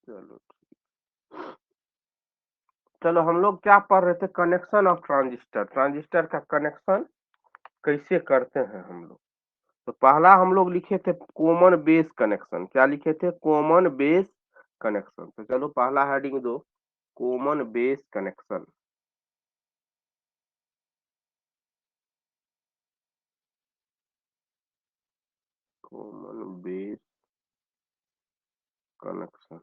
चलो चलो हम लोग क्या पढ़ रहे थे, कनेक्शन ऑफ ट्रांजिस्टर। ट्रांजिस्टर का कनेक्शन कैसे करते हैं हम लोग। तो पहला हम लोग लिखे थे कॉमन बेस कनेक्शन। क्या लिखे थे? Common base connection. तो चलो पहला हेडिंग दो, common base connection. Common base connection.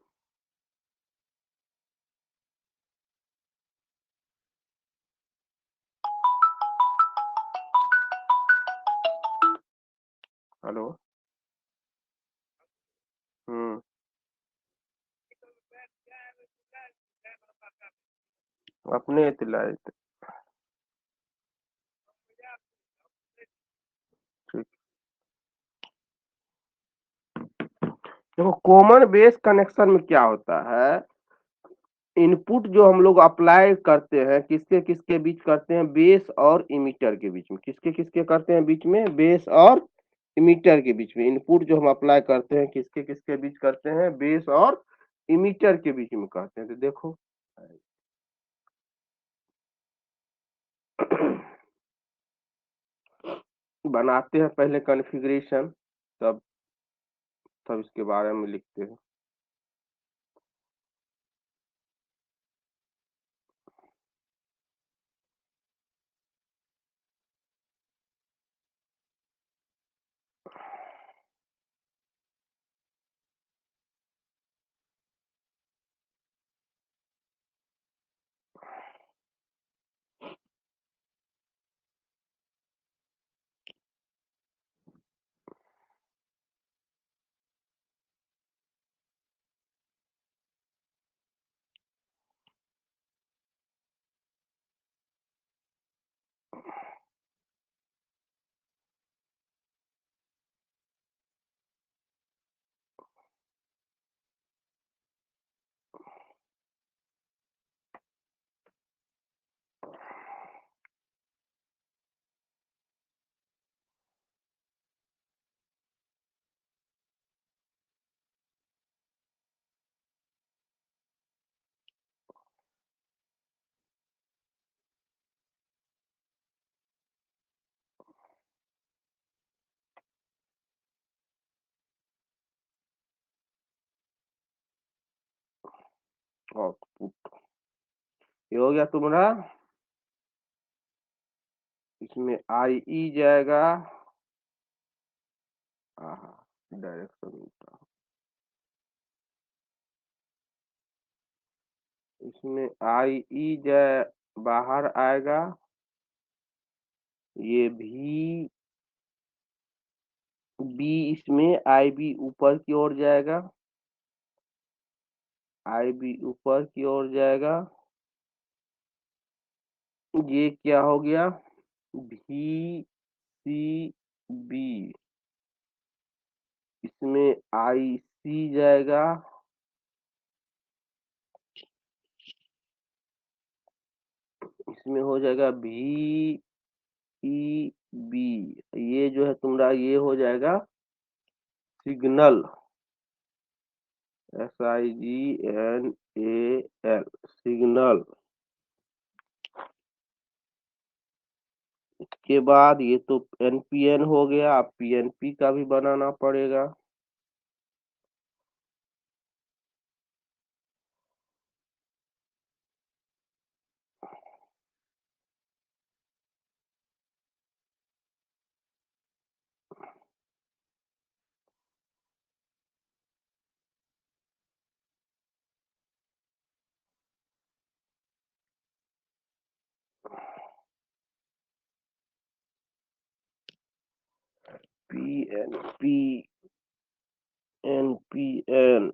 Hello. Hmm. अपने तिलाए थे। ठीक। देखो कॉमन बेस कनेक्शन में क्या होता है, इनपुट जो हम लोग अप्लाई करते हैं किसके किसके बीच करते हैं, बेस और इमीटर के बीच में। किसके किसके करते हैं बीच में, बेस और इमीटर के बीच में। इनपुट जो हम अप्लाई करते हैं किसके किसके बीच करते हैं, बेस और इमीटर के बीच में करते हैं। तो देखो बनाते हैं पहले कॉन्फ़िगरेशन, तब तब इसके बारे में लिखते हैं। आउटपुट ये हो गया तुम्हारा। इसमें आई ई जाएगा, डायरेक्शन उल्टा। इसमें आई ई जाए बाहर आएगा, ये भी बी, इसमें आई बी ऊपर की ओर जाएगा, आई बी ऊपर की ओर जाएगा। ये क्या हो गया, भी सी बी, इसमें आई सी जाएगा, इसमें हो जाएगा भी ई बी। ये जो है तुम्हारा ये हो जाएगा signal, S I G N A L, signal. इसके बाद ये तो एनपीएन हो गया, अब पीएनपी का भी बनाना पड़ेगा। PNP, NPN.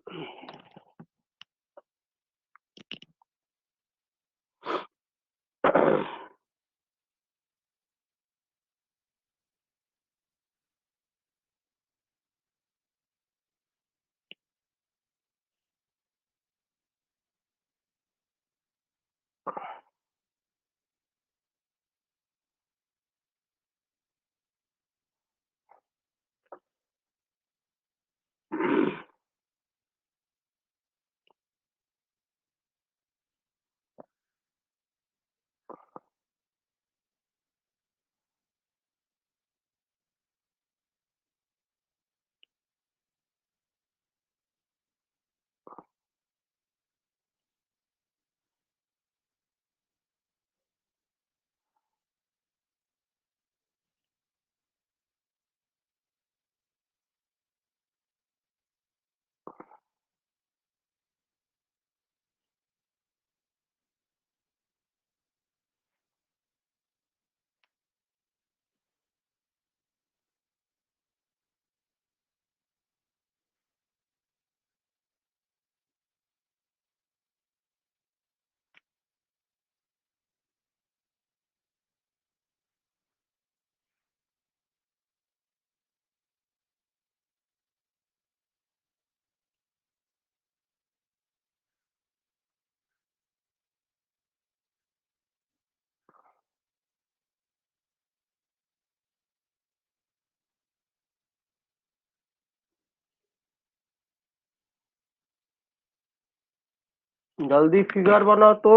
जल्दी फिगर बनाओ तो।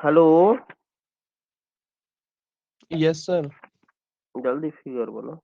हेलो। Yes sir. जल्दी फिगर बनाओ।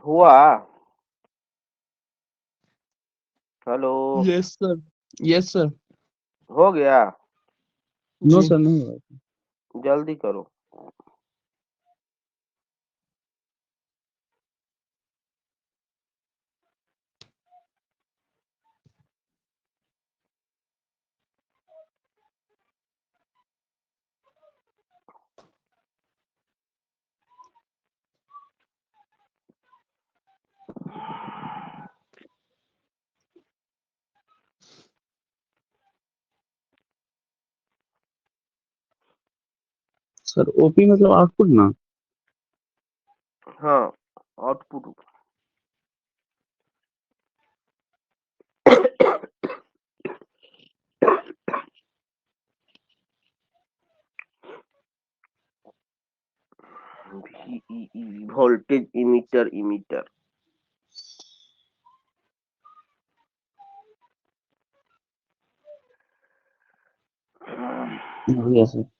हुआ। Hello. Yes sir. Yes sir. हो गया। नो जी। सर, नहीं हुआ। जल्दी करो। सर ओपी मतलब आउटपुट ना। हाँ, आउटपुट। Voltage emitter emitter. हो गया सर।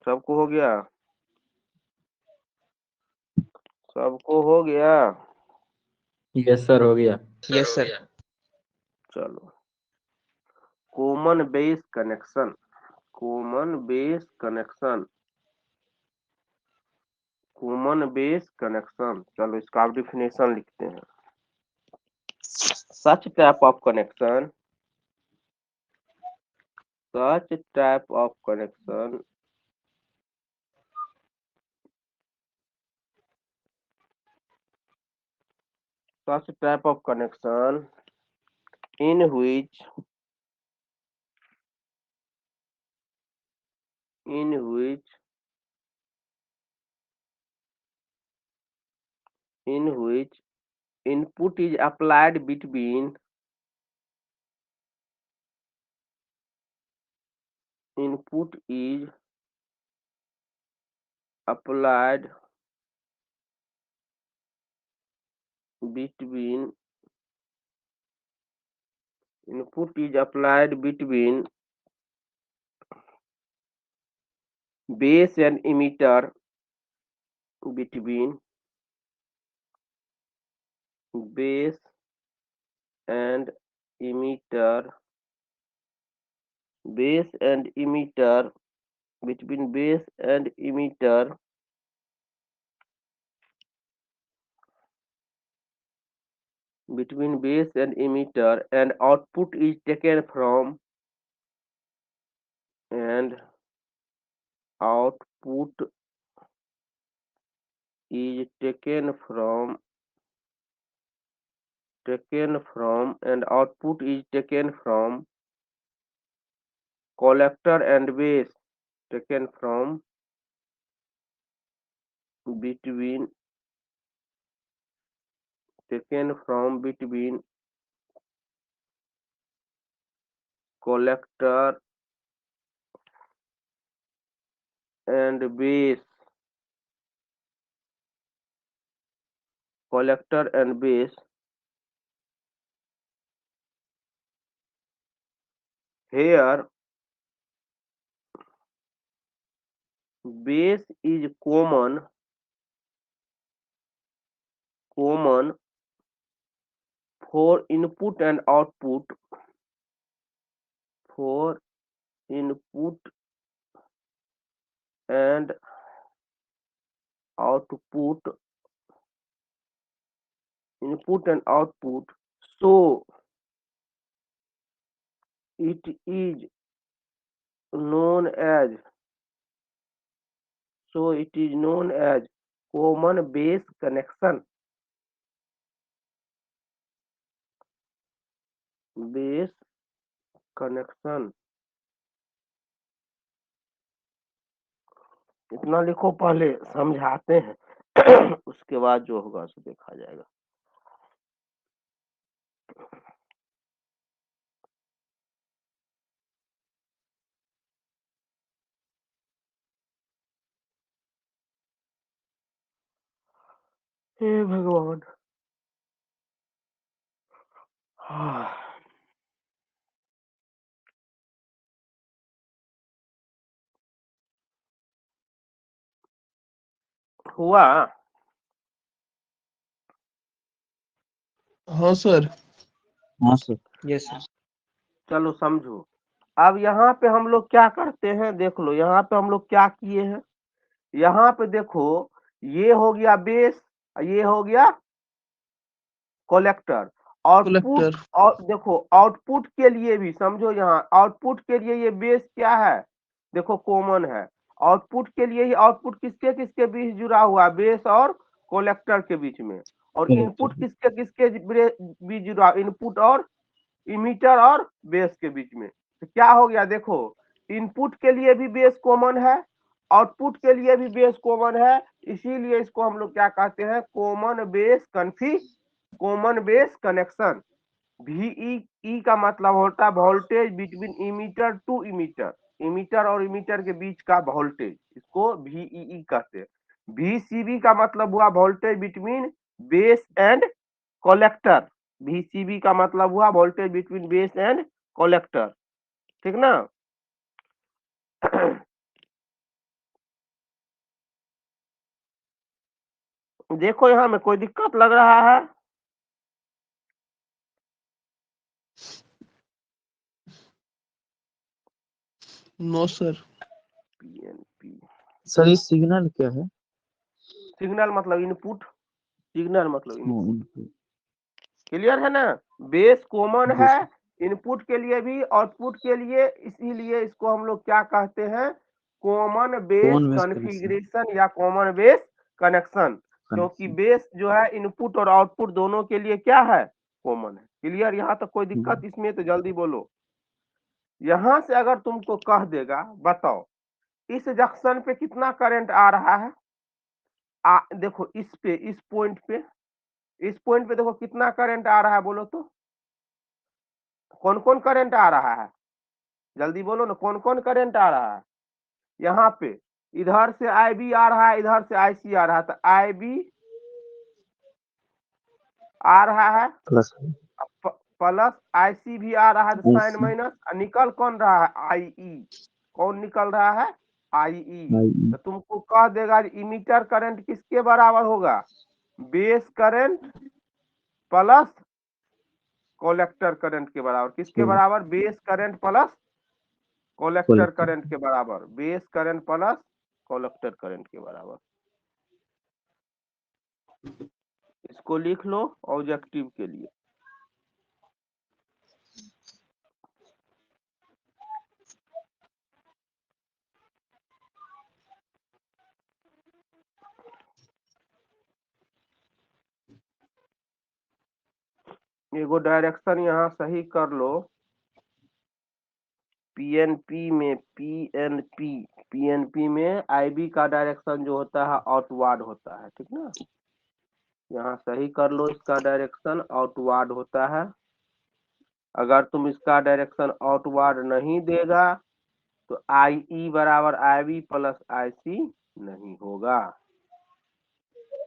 सबको हो गया। सबको हो गया। यस सर, हो गया। Yes sir. चलो। Common base connection. Common base connection. Common base connection. चलो इसका आप डिफिनेशन लिखते हैं। Such type of connection. Such type of connection such type of connection in which in which input is applied between input is applied between input is applied between base and emitter between base and emitter base and emitter between base and emitter between base and emitter and output is taken from and output is taken from and output is taken from collector and base taken from between collector and base here base is common for input and output and output so it is known as common base connection. इतना लिखो, पहले समझाते हैं उसके बाद जो होगा सो देखा जाएगा। हे भगवान। हुआ? हाँ सर। हाँ सर। Yes sir. चलो समझो। अब यहाँ पे हम लोग क्या करते हैं, देख लो यहाँ पे हम लोग क्या किए हैं। यहाँ पे देखो, ये हो गया बेस, ये हो गया कलेक्टर। Output collector. और देखो आउटपुट के लिए भी समझो, यहाँ आउटपुट के लिए ये बेस क्या है, देखो कॉमन है। आउटपुट के लिए ही आउटपुट किसके किसके बीच जुड़ा हुआ है, बेस और कलेक्टर के बीच में। और इनपुट किसके किसके बीच जुड़ा, इनपुट और इमीटर और बेस के बीच में। तो क्या हो गया, देखो इनपुट के लिए भी बेस कॉमन है, आउटपुट के लिए भी बेस कॉमन है, इसीलिए इसको हम लोग क्या कहते हैं, कॉमन बेस कनेक्शन। VEE का मतलब होता है voltage between emitter to emitter, emitter और इमीटर के बीच का वोल्टेज, इसको VEE कहते हैं। VCB का मतलब हुआ voltage between base and collector, VCB का मतलब हुआ voltage between base and collector, ठीक ना। देखो यहाँ में कोई दिक्कत लग रहा है? No sir. PNP सर ये सिग्नल क्या है? सिग्नल मतलब इनपुट, सिग्नल मतलब इनपुट, इनपुट। क्लियर है ना। बेस कॉमन जी है सर। इनपुट के लिए भी आउटपुट के लिए, इसीलिए इसको हम लोग क्या कहते हैं, कॉमन बेस कौन बेस कनेक्शन? कॉन्फ़िगरेशन या कॉमन बेस कनेक्शन। क्योंकि बेस जो है इनपुट और आउटपुट दोनों के लिए क्या है, कॉमन है। क्लियर? यहाँ तक कोई दिक्कत इसमें तो जल्दी बोलो। यहाँ से अगर तुमको कह देगा, बताओ इस जंक्शन पे कितना करंट आ रहा है, देखो इस पे, इस पॉइंट पे देखो कितना करंट आ रहा है, बोलो तो कौन कौन करंट आ रहा है, जल्दी बोलो ना, कौन कौन करंट आ रहा है। यहाँ पे इधर से IB आ रहा है, इधर से IC आ रहा है, तो IB आ रहा है प्लस प्लस IC भी आ रहा है, तो साइन IC माइनस, निकल कौन रहा है, IE। कौन निकल रहा है, IE। तो तुमको कह देगा इमीटर करंट किसके बराबर होगा, base current plus collector current के बराबर। किसके बराबर, base current plus collector current के बराबर, base current plus collector current के बराबर। इसको लिख लो ऑब्जेक्टिव के लिए। एगो डायरेक्शन यहाँ सही कर लो, PNP में PNP IB का डायरेक्शन जो होता है आउटवर्ड होता है, ठीक ना। यहाँ सही कर लो, इसका डायरेक्शन आउटवर्ड होता है। अगर तुम इसका डायरेक्शन आउटवर्ड नहीं देगा तो IE बराबर IB प्लस IC नहीं होगा।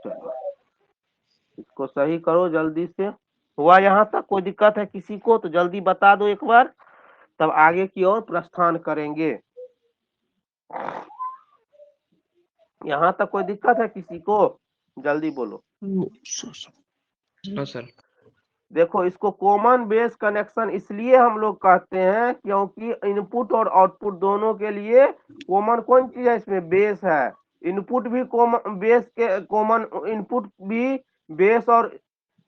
चलो इसको सही करो जल्दी से। हुआ यहाँ तक? कोई दिक्कत है किसी को तो जल्दी बता दो एक बार, तब आगे की ओर प्रस्थान करेंगे। यहाँ तक कोई दिक्कत है किसी को? जल्दी बोलो। हाँ सर। देखो, इसको कॉमन बेस कनेक्शन इसलिए हम लोग कहते हैं क्योंकि इनपुट और आउटपुट दोनों के लिए कॉमन कौन चीज है? इसमें बेस है। इनपुट भी कॉमन बेस के, कॉमन इनपुट भी बेस और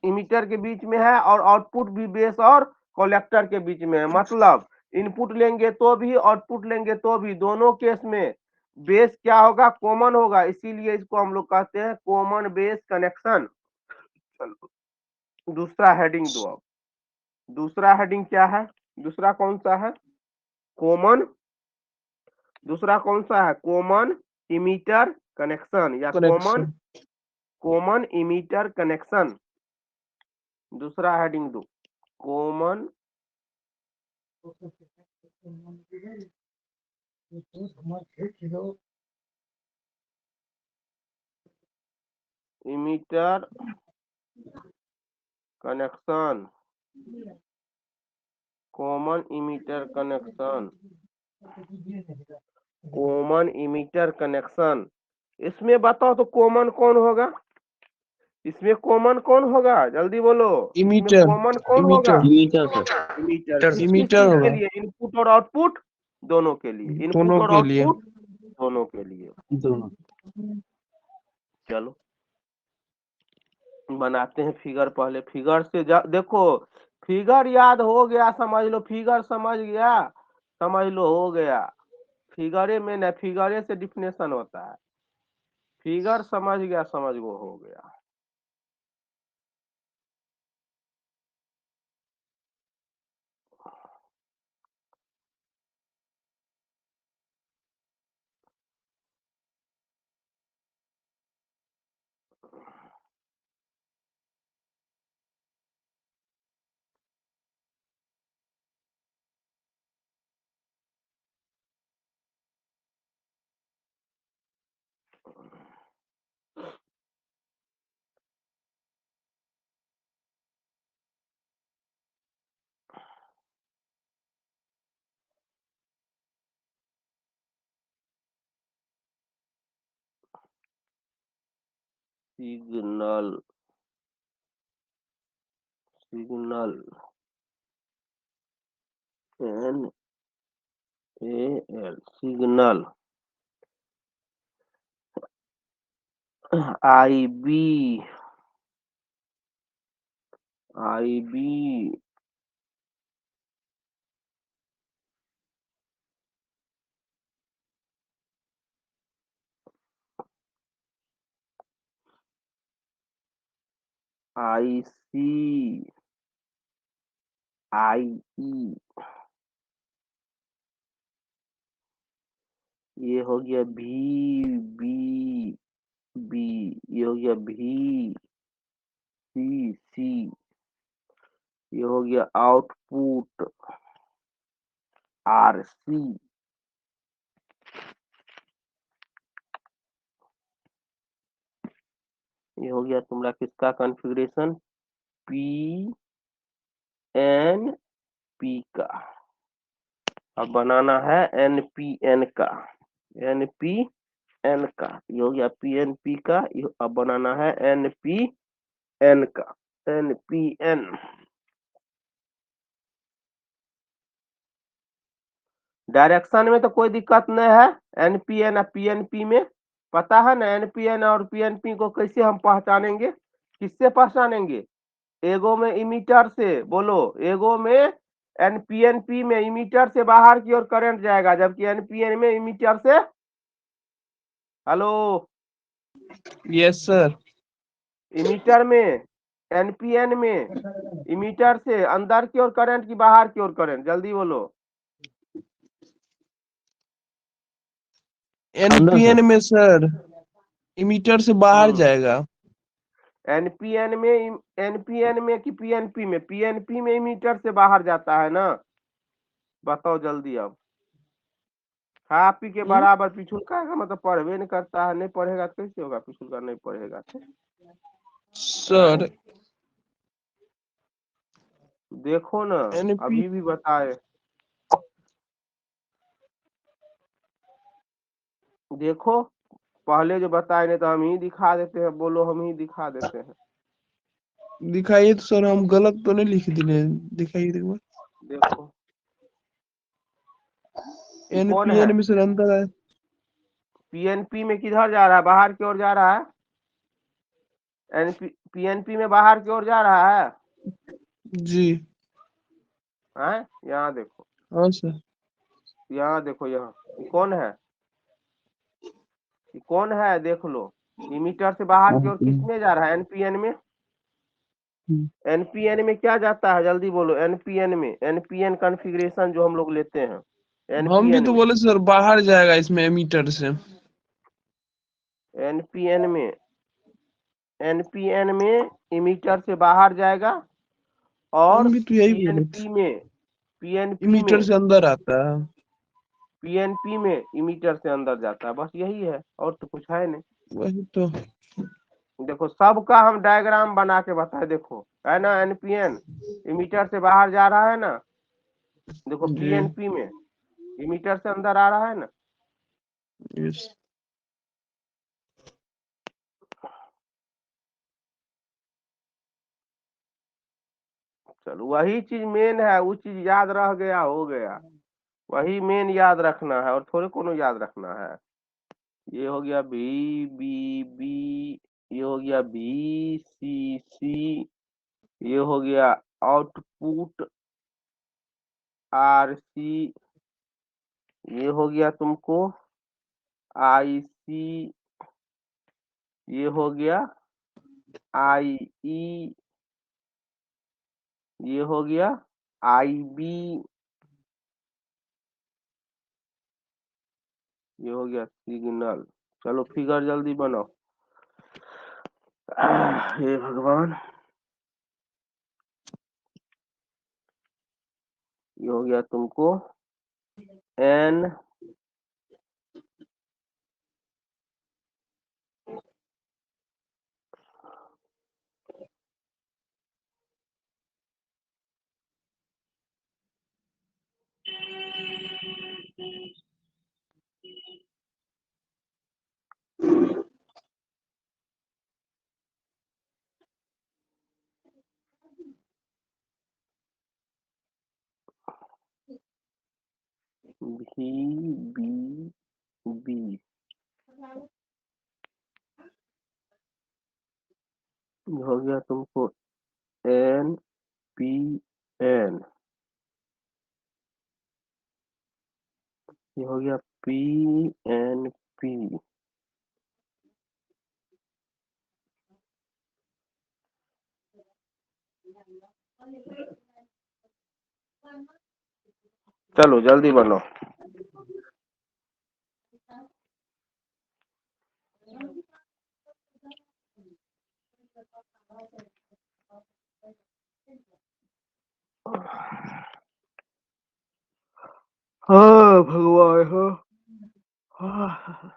इमीटर के बीच में है, और आउटपुट भी बेस और कलेक्टर के बीच में है। मतलब इनपुट लेंगे तो भी, आउटपुट लेंगे तो भी, दोनों केस में बेस क्या होगा? कॉमन होगा। इसीलिए इसको हम लोग कहते हैं कॉमन बेस कनेक्शन। दूसरा हेडिंग दो। अब दूसरा हेडिंग क्या है? दूसरा कौन सा है? कॉमन। दूसरा कौन सा है? कॉमन इमीटर कनेक्शन या कॉमन इमीटर कनेक्शन। दूसरा हेडिंग दो, common emitter connection. Common emitter connection, common emitter connection. इसमें बताओ तो कॉमन कौन होगा? इसमें कॉमन कौन होगा? जल्दी बोलो। इमीटर। कॉमन कौन होगा? Metre sir. इमीटर। इमीटर किस होगा के लिए? इनपुट और आउटपुट दोनों के लिए। इनपुट दोनों और के लिए। आउटपुट दोनों के लिए। दोनों। चलो बनाते हैं फिगर। पहले फिगर से देखो, फिगर याद हो गया समझ लो। फिगर समझ गया, समझ लो, हो गया। फिगरे में न, फिगरे से डिफिनेशन होता है। फिगर समझ गया, समझ गो, हो गया। Signal, signal NAL, signal IB, IC, IE, ये हो गया VB, ये हो गया VCC, ये हो गया आउटपुट RC, ये हो गया तुम्हारा किसका कॉन्फ़िगरेशन? PNP का। अब बनाना है NPN का। NPN का, ये हो गया PNP का। अब बनाना है NPN का। NPN डायरेक्शन में तो कोई दिक्कत नहीं है। NPN और PNP में पता है ना। NPN और PNP को कैसे हम पहचानेंगे? किससे पहचानेंगे? एगो में इमीटर से, बोलो। एगो में NPNP में इमीटर से बाहर की ओर करंट जाएगा, जबकि NPN में इमीटर से, हेलो, यस सर। इमीटर में, NPN में इमीटर से अंदर की ओर करंट की बाहर की ओर करंट? जल्दी बोलो। अंदर एनपीएन में सर इमीटर से बाहर जाएगा। एनपीएन में कि पीएनपी में? पीएनपी में इमीटर से बाहर जाता है ना, बताओ जल्दी अब। खा पी के बराबर पिछुल का मतलब पढ़वे नहीं करता है, नहीं पढ़ेगा तो कैसे होगा, पिछुल का नहीं पढ़ेगा तो। सर देखो ना, एनपी अभी भी बताए, देखो पहले जो बताए, नहीं तो हम ही दिखा देते हैं, बोलो हम ही दिखा देते हैं। दिखाइए तो सर, हम गलत तो नहीं लिख दिए, दिखाइए एक बार। देखो ये कौन है? एनपीएन में सर अंदर है। पीएनपी में किधर जा रहा है? बाहर की ओर जा रहा है। पीएनपी में बाहर की ओर जा रहा है। जी हैं? यहाँ देखो, हाँ सर। यहाँ देखो, यहाँ ये कौन है? ये कौन है देख लो। इमीटर से बाहर की ओर किसमें जा रहा है? एनपीएन में। एनपीएन में क्या जाता है, जल्दी बोलो। एनपीएन में, एनपीएन कॉन्फ़िगरेशन जो हम लोग लेते हैं हम भी एनपीएन तो में, बोले सर बाहर जाएगा इसमें एमीटर से। एनपीएन में, एनपीएन में इमीटर से बाहर जाएगा, और हम भी तो यही बोले थे, पीएनपी में, पीएनपी इमीटर में, से अंदर आता है। पीएनपी में इमीटर से अंदर जाता है, बस यही है, और तो कुछ है नहीं। वही तो। देखो सबका हम डायग्राम बना के बताए, देखो है ना, एनपीएन इमीटर से बाहर जा रहा है ना, देखो जी पीएनपी में इमीटर से अंदर आ रहा है ना। यस। चलो वही चीज मेन है, वो चीज याद रह गया, हो गया। वही मेन याद रखना है, और थोड़े कोनो याद रखना है। ये हो गया बी बी बी, ये हो गया बी सी सी, ये हो गया आउटपुट आर सी, ये हो गया तुमको आई सी, ये हो गया आई ई, ये हो गया आई बी, ये हो गया सिग्नल। चलो फिगर जल्दी बनाओ। हे भगवान, ये हो गया तुमको एन भी बी बी, ये हो गया तुमको एन पी एन, ये हो गया पी एन पी, चलो जल्दी बनो। हाँ भगवान, हाँ हाँ।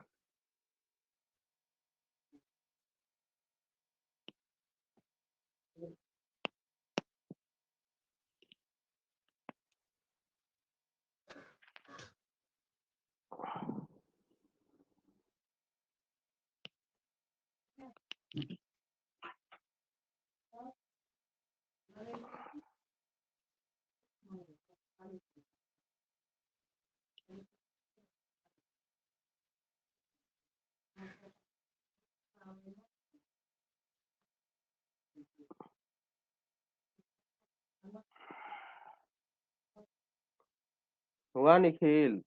हुआ निखिल?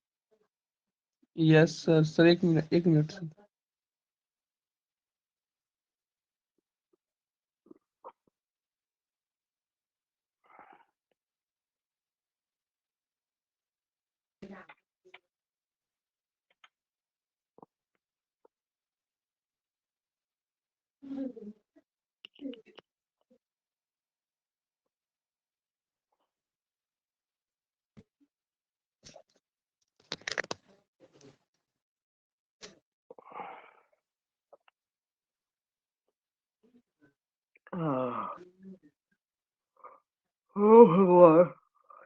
Yes sir. सर एक मिनट, एक मिनट सर। ओ भगवान,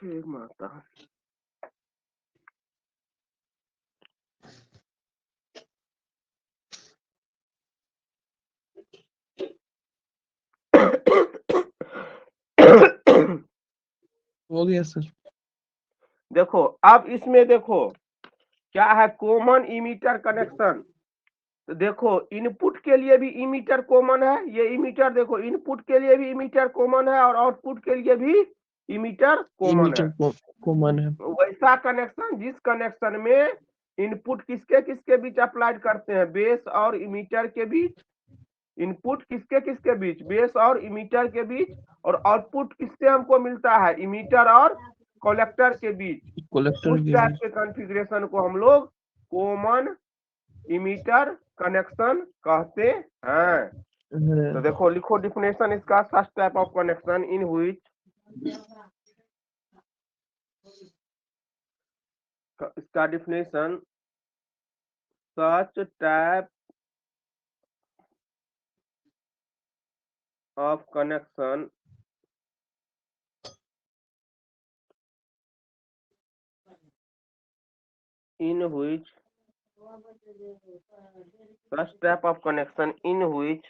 हे माता। हो गया सर। देखो अब इसमें देखो क्या है, कॉमन इमीटर कनेक्शन। तो देखो इनपुट के लिए भी इमीटर कॉमन है, ये इमीटर देखो इनपुट के लिए भी इमीटर कॉमन है और आउटपुट के लिए भी इमीटर कॉमन है। इमीटर कॉमन है। वैसा कनेक्शन जिस कनेक्शन में इनपुट किसके किसके बीच अप्लाइड करते हैं, बेस और इमीटर के बीच। इनपुट किसके किसके बीच, बेस और इमीटर के बीच। और आउटपुट किससे हमको मिलता है, इमीटर और कलेक्टर के बीच। कलेक्टर उस के टाइप बीच। के कॉन्फ़िगरेशन को हम लोग कॉमन इमीटर कनेक्शन कहते हैं। तो देखो लिखो डिफिनेशन इसका, such type of connection in which इसका definition, such type of connection in which such type of connection in which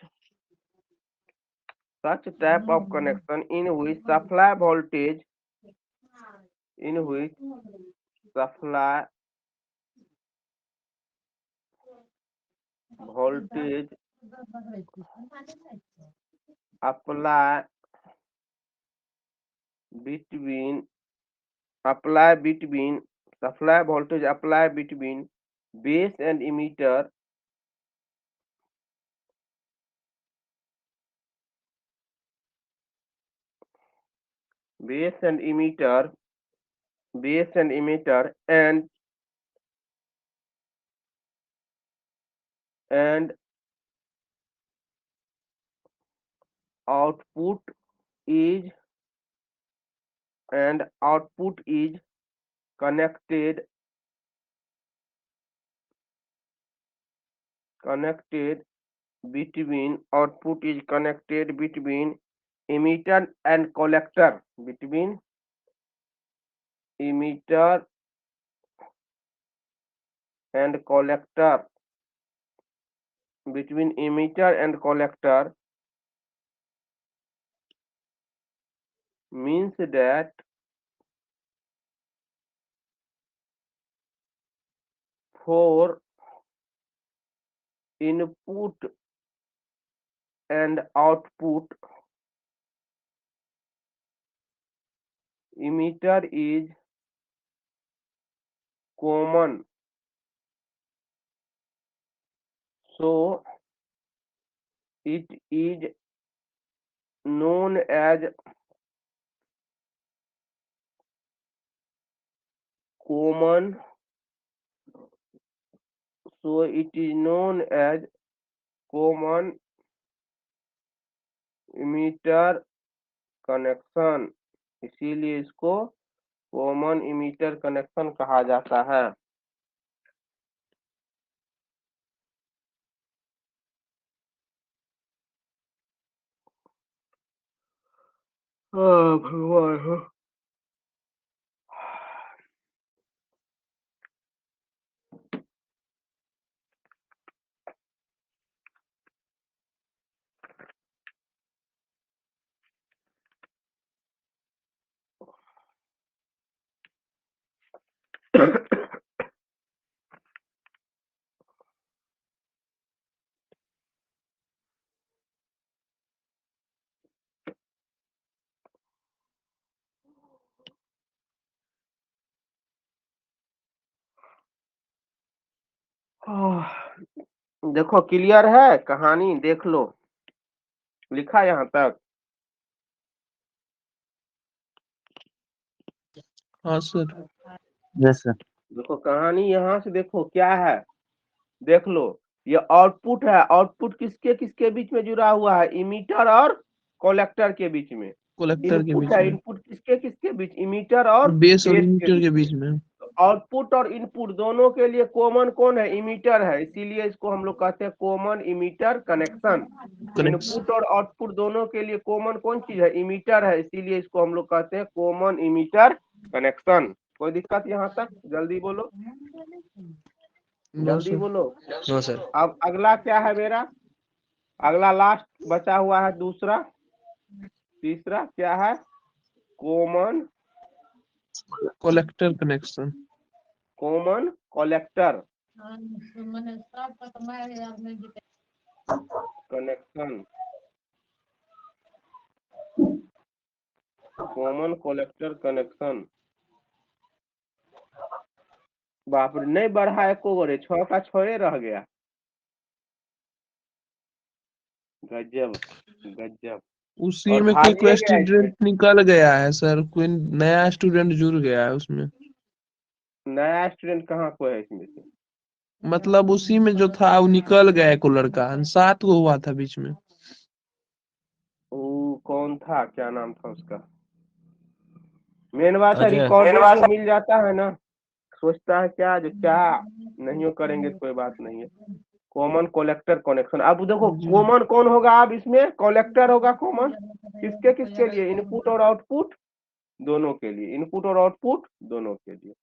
such type of connection in which supply voltage in which supply voltage apply between supply voltage apply between base and emitter and output is connected between emitter and collector, between emitter and collector means that for input and output emitter is common, so it is known as common emitter connection, इसीलिए इसको common emitter connection कहा जाता है। भगवान हो। देखो clear है कहानी, देख लो, लिखा यहाँ तक। हाँ सर। Yes sir. देखो कहानी यहाँ से देखो क्या है, देख लो ये आउटपुट है, आउटपुट किसके किसके बीच में जुड़ा हुआ है, इमीटर और कलेक्टर के बीच में। कलेक्टर के इनपुट बीच है, में, इनपुट किसके किसके बीच, इमीटर और बेस और बेस के इमीटर बीच के में। बीच में। तो आउटपुट और इनपुट दोनों के लिए कॉमन कौन है, इमीटर है, इसीलिए इसको हम लोग कहते हैं common emitter connection. Connect input और आउटपुट दोनों के लिए कॉमन कौन चीज है, इमीटर है, इसीलिए इसको हम लोग कहते हैं कॉमन इमीटर कनेक्शन। कोई दिक्कत यहाँ तक, जल्दी बोलो, नो जल्दी सर। बोलो। No sir. अब अगला क्या है मेरा, अगला लास्ट बचा हुआ है दूसरा, तीसरा क्या है, common collector connection. Common collector connection, common collector connection. बाप रे, नहीं बढ़ा एको गोरे, 6 का 6 रह गया। गजब गजब। उसी और में कोई भागिए कोई गया इसमें, स्टूडेंट निकल गया है सर, कोई नया स्टूडेंट जुड़ गया है उसमें। नया स्टूडेंट कहाँ को है इसमें से, मतलब उसी में जो था वो निकल गया है, को लड़का 7 को हुआ था बीच में। वो कौन था, क्या नाम था उसका। मेन बात है अजय। रिकॉर्डेड जो मिल जाता है ना, सोचता है क्या जो क्या नहीं हो करेंगे तो कोई बात नहीं है। कॉमन कलेक्टर कनेक्शन, अब देखो जी। कॉमन कौन होगा, अब इसमें कलेक्टर होगा कॉमन, किसके किसके लिए, इनपुट और आउटपुट दोनों के लिए, इनपुट और आउटपुट दोनों के लिए।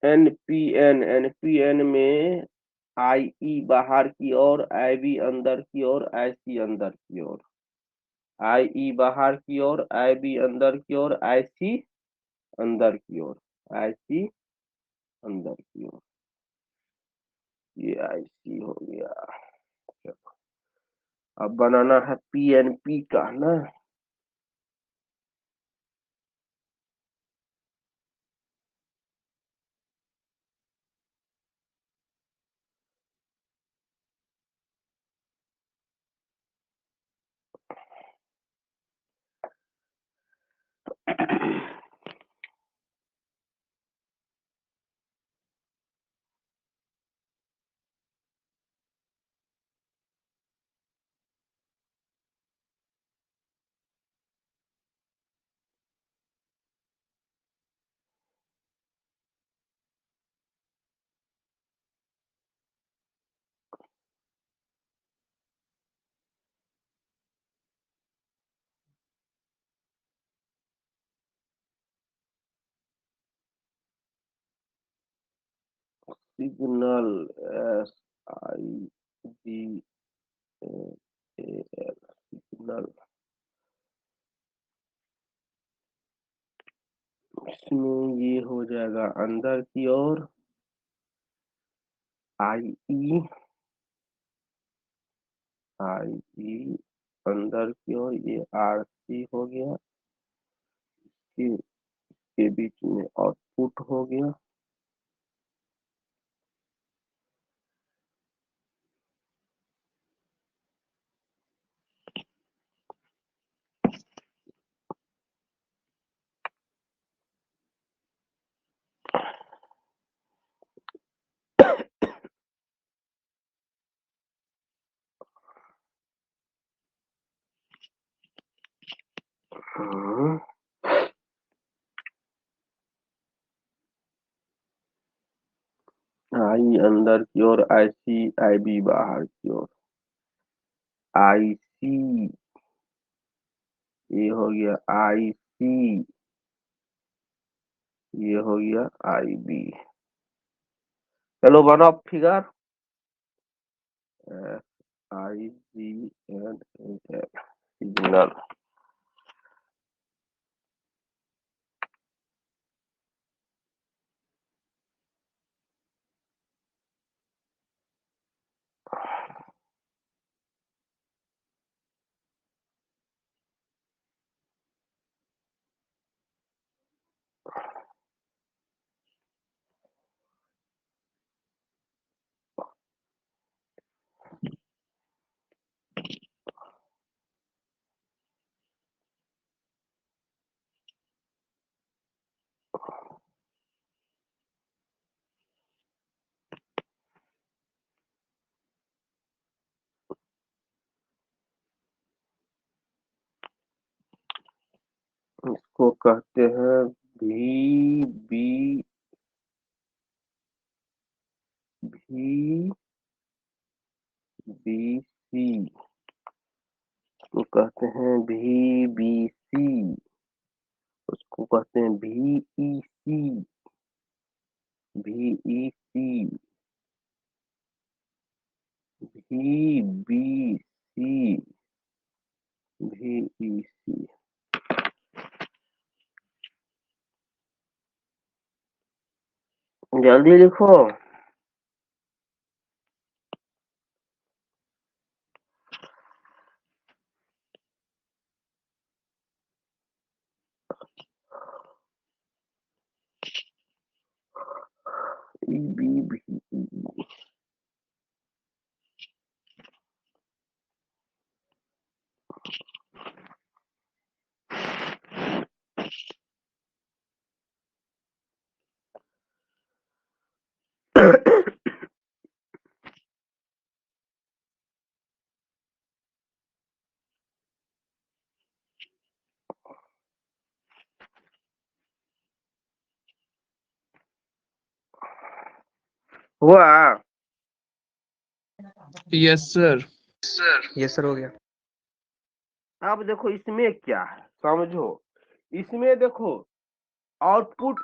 एनपीएन में आई बाहर की ओर, आईबी अंदर की ओर, आईसी अंदर की ओर। आई बाहर की ओर, आईबी अंदर की ओर, आईसी अंदर की ओर, आईसी अंदर की ओर। ये आईसी हो गया। चलो, अब बनाना है पीएनपी का ना। Signal, SIGNAL, signal. इसमें ये हो जाएगा अंदर की ओर, आई अंदर की ओर, ये आरसी हो गया। के बीच में आउटपुट हो गया। आई अंदर की ओर, आईसी आईबी बाहर की ओर। आईसी, ये हो गया आईसी, ये हो गया आईबी। चलो बनाओ फिगर। SIGNAL, signal. इसको कहते हैं VBC, उसको कहते हैं VBC, उसको कहते हैं VEC, VEC, VBC, VEC। जल्दी लिखो। EBBE। हुआ। Yes sir. यस सर हो गया। अब देखो इसमें क्या है, समझो। इसमें देखो आउटपुट,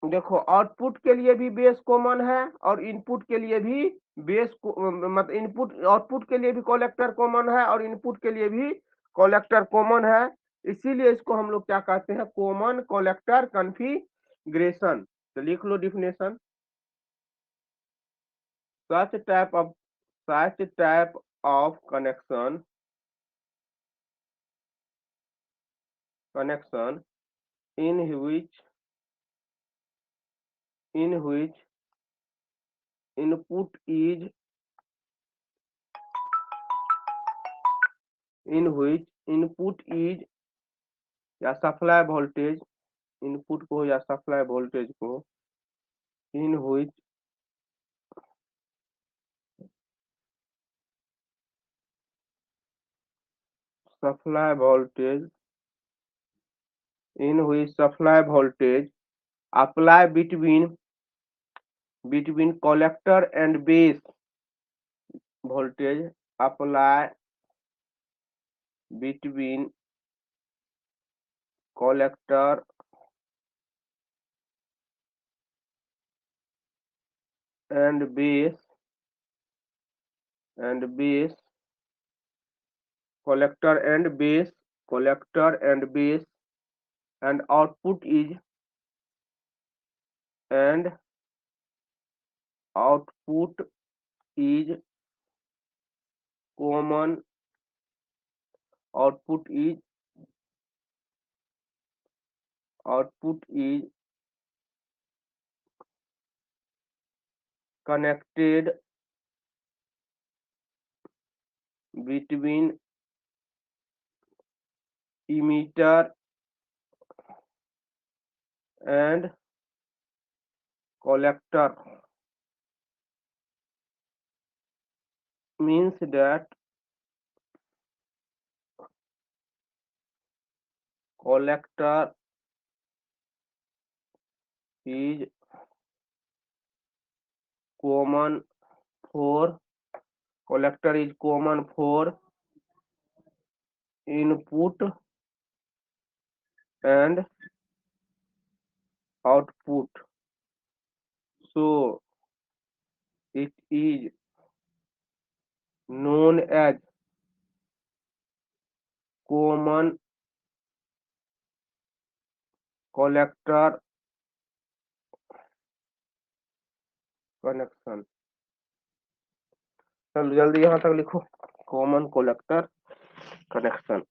देखो आउटपुट के लिए भी बेस कॉमन है और इनपुट के लिए भी मतलब इनपुट आउटपुट के लिए भी कलेक्टर कॉमन है और इनपुट के लिए भी कलेक्टर कॉमन है, इसीलिए इसको हम लोग क्या कहते हैं, कॉमन कलेक्टर कॉन्फ़िगरेशन। तो लिख लो definition, such type of connection in which input is या सप्लाई वोल्टेज, इनपुट को या सप्लाई वोल्टेज को, in which supply voltage apply between collector and base voltage, apply between collector and base collector and base and output is common, output is connected between emitter and collector, means that collector is common for input and output, so it is known as common collector connection। चलो जल्दी यहाँ तक लिखो, common collector connection,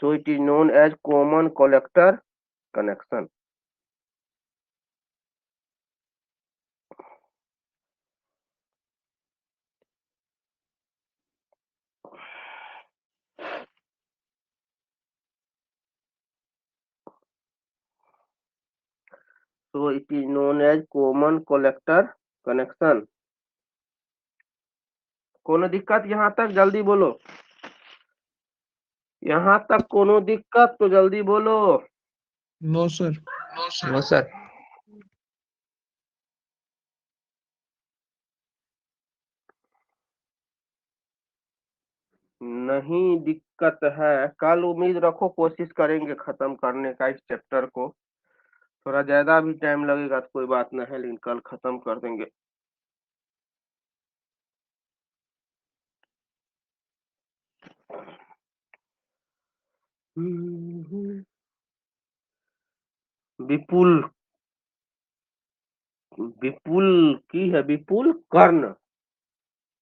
so it is known as common collector connection। So it is known as common collector connection। कोनो दिक्कत यहाँ तक, जल्दी बोलो, यहाँ तक कोनो दिक्कत तो जल्दी बोलो। No sir. No sir. नहीं दिक्कत है, कल उम्मीद रखो, कोशिश करेंगे खत्म करने का इस चैप्टर को, थोड़ा ज्यादा भी टाइम लगेगा तो कोई बात नहीं है, लेकिन कल खत्म कर देंगे। विपुल की है, विपुल कर्ण,